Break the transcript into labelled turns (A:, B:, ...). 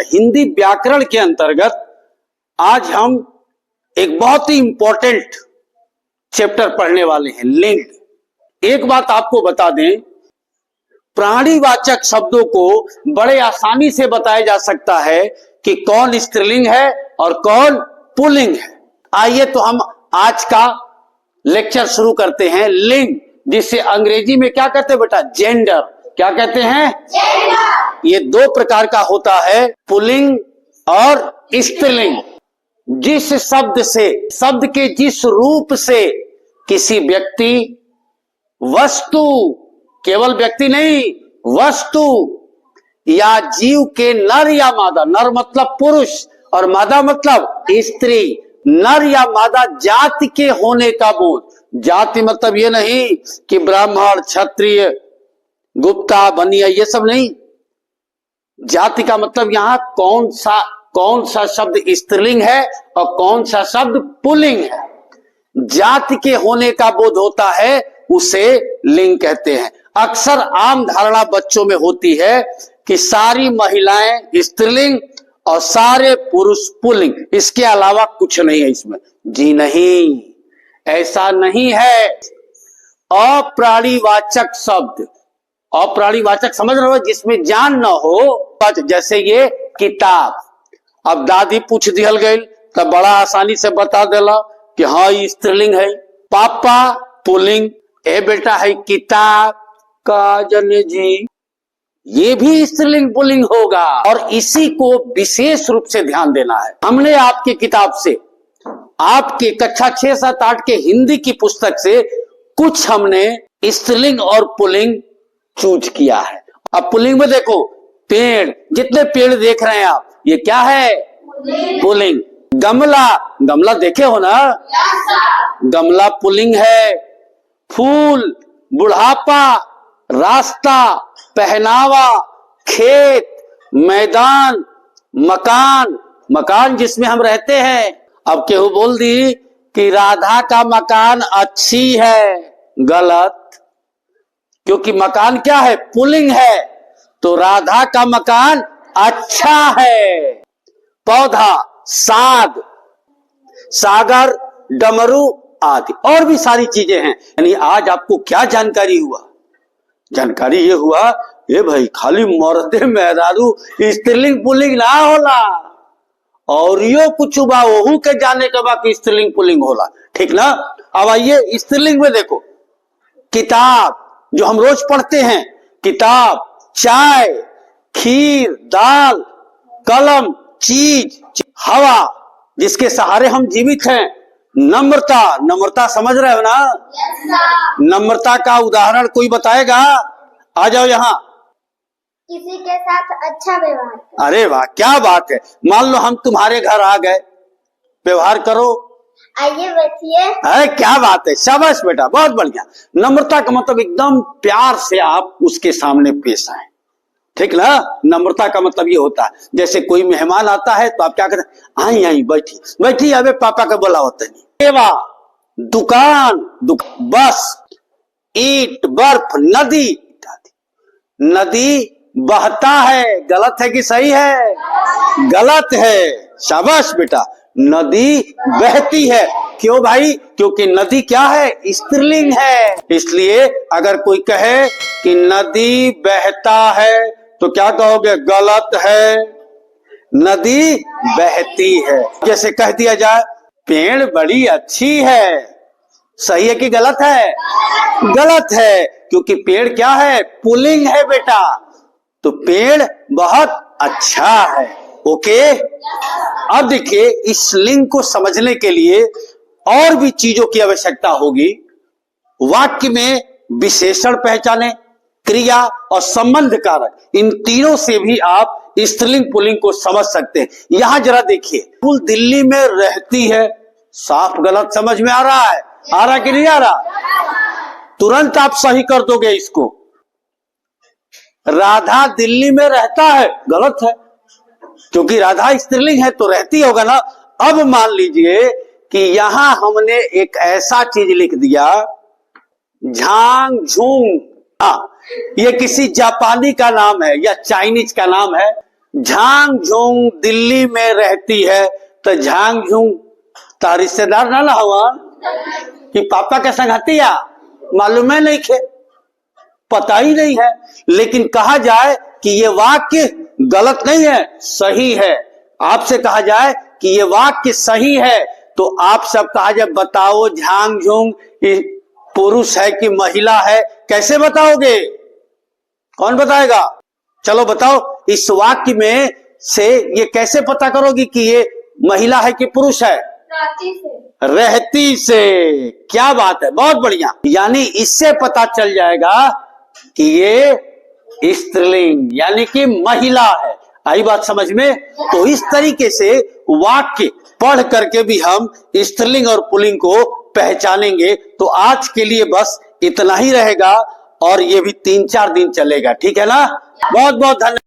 A: हिंदी व्याकरण के अंतर्गत आज हम एक बहुत ही इंपॉर्टेंट चैप्टर पढ़ने वाले हैं, लिंग। एक बात आपको बता दें, प्राणीवाचक शब्दों को बड़े आसानी से बताया जा सकता है कि कौन स्त्रीलिंग है और कौन पुल्लिंग है। आइए तो हम आज का लेक्चर शुरू करते हैं। लिंग, जिसे अंग्रेजी में क्या कहते हैं बेटा? जेंडर। क्या कहते हैं? जेंडर। ये दो प्रकार का होता है, पुल्लिंग और स्त्रीलिंग। जिस शब्द से, शब्द के जिस रूप से किसी व्यक्ति, वस्तु, केवल व्यक्ति नहीं, वस्तु या जीव के नर या मादा, नर मतलब पुरुष और मादा मतलब स्त्री, नर या मादा जाति के होने का बोध। जाति मतलब ये नहीं कि ब्राह्मण, क्षत्रिय, गुप्ता, बनिया, ये सब नहीं। जाति का मतलब यहां कौन सा शब्द स्त्रीलिंग है और कौन सा शब्द पुल्लिंग है। जाति के होने का बोध होता है, उसे लिंग कहते हैं। अक्सर आम धारणा बच्चों में होती है कि सारी महिलाएं स्त्रीलिंग और सारे पुरुष पुल्लिंग, इसके अलावा कुछ नहीं है इसमें। जी नहीं, ऐसा नहीं है। अप्राणीवाचक शब्द, अप्राणीवाचक समझ रहे हो, जिसमें जान न हो, जैसे ये किताब। अब दादी पूछ दिहल गई तब बड़ा आसानी से बता देला कि हाँ ये स्त्रीलिंग है। पापा पुल्लिंग, ए बेटा है किताब का जने जी, ये भी स्त्रीलिंग पुल्लिंग होगा। और इसी को विशेष रूप से ध्यान देना है। हमने आपकी किताब से, आपके कक्षा 6, 7, 8 के हिंदी की पुस्तक से कुछ हमने स्त्रीलिंग और पुल्लिंग चूज किया है। अब पुल्लिंग में देखो, पेड़, जितने पेड़ देख रहे हैं आप, ये क्या है? पुल्लिंग। गमला, गमला देखे हो ना? गमला पुल्लिंग है। फूल, बुढ़ापा, रास्ता, पहनावा, खेत, मैदान, मकान, मकान जिसमें हम रहते हैं। अब केहू बोल दी कि राधा का मकान अच्छी है, गलत, क्योंकि मकान क्या है? पुल्लिंग है, तो राधा का मकान अच्छा है। पौधा, साग, सागर, डमरू आदि और भी सारी चीजें हैं। यानी आज आपको क्या जानकारी हुआ? जानकारी ये हुआ, ये भाई खाली मर्दे मेहरारू स्त्रीलिंग पुल्लिंग ना होला, और यो कुछ बा वहू के जाने के बाद स्त्रीलिंग पुल्लिंग होला। ठीक ना? अब आइए स्त्रीलिंग में देखो, किताब जो हम रोज पढ़ते हैं, किताब, चाय, खीर, दाल, कलम, चीज, हवा जिसके सहारे हम जीवित हैं, नम्रता, नम्रता समझ रहे हो ना? नम्रता का उदाहरण कोई बताएगा? आ जाओ यहाँ।
B: किसी के साथ अच्छा व्यवहार।
A: अरे वाह, क्या बात है। मान लो हम तुम्हारे घर आ गए, व्यवहार करो।
B: आइए बैठिए।
A: अरे क्या बात है, शाबाश बेटा, बहुत बढ़िया। नम्रता का मतलब एकदम प्यार से आप उसके सामने पेश आए। ठीक ना? नम्रता का मतलब ये होता है, जैसे कोई मेहमान आता है तो आप क्या करते हैं? आई आई बैठी बैठी, अबे पापा का बोला होता नहीं। सेवा, दुकान, बस, ईंट, बर्फ, नदी, नदी बहता है, गलत है कि सही है? गलत है। शाबाश बेटा, नदी बहती है। क्यों भाई? क्योंकि नदी क्या है? स्त्रीलिंग है। इसलिए अगर कोई कहे कि नदी बहता है तो क्या कहोगे? गलत है, नदी बहती है। जैसे कह दिया जाए पेड़ बड़ी अच्छी है, सही है कि गलत है? गलत है, क्योंकि पेड़ क्या है? पुल्लिंग है बेटा, तो पेड़ बहुत अच्छा है। ओके? अब देखिए, इस लिंग को समझने के लिए और भी चीजों की आवश्यकता होगी। वाक्य में विशेषण पहचाने, क्रिया और संबंध कारक, इन तीनों से भी आप स्त्रीलिंग पुल्लिंग को समझ सकते हैं। यहां जरा देखिए, फूल दिल्ली में रहती है, साफ गलत समझ में आ रहा है? आ रहा कि नहीं आ रहा? तुरंत आप सही कर दोगे इसको। राधा दिल्ली में रहता है, गलत है, क्योंकि राधा स्त्रीलिंग है तो रहती होगा ना। अब मान लीजिए कि यहां हमने एक ऐसा चीज लिख दिया, झांग झूंग, ये किसी जापानी का नाम है या चाइनीज का नाम है, झांग झूंग दिल्ली में रहती है, तो झांग झूंग ता रिश्तेदार ना हुआ कि पापा के संगतिया, मालूम है नहीं खे, पता ही नहीं है। लेकिन कहा जाए कि ये वाक्य गलत नहीं है, सही है। आपसे कहा जाए कि ये वाक्य सही है, तो आप सब कहा जाए बताओ झांग झूंग पुरुष है कि महिला है, कैसे बताओगे? कौन बताएगा? चलो बताओ, इस वाक्य में से ये कैसे पता करोगी कि ये महिला है कि पुरुष है? रहती से। क्या बात है, बहुत बढ़िया। यानी इससे पता चल जाएगा कि ये स्त्रीलिंग यानी कि महिला है। आई बात समझ में? तो इस तरीके से वाक्य पढ़ करके भी हम स्त्रीलिंग और पुल्लिंग को पहचानेंगे। तो आज के लिए बस इतना ही रहेगा, और ये भी 3-4 दिन चलेगा, ठीक है ना? बहुत बहुत धन्यवाद।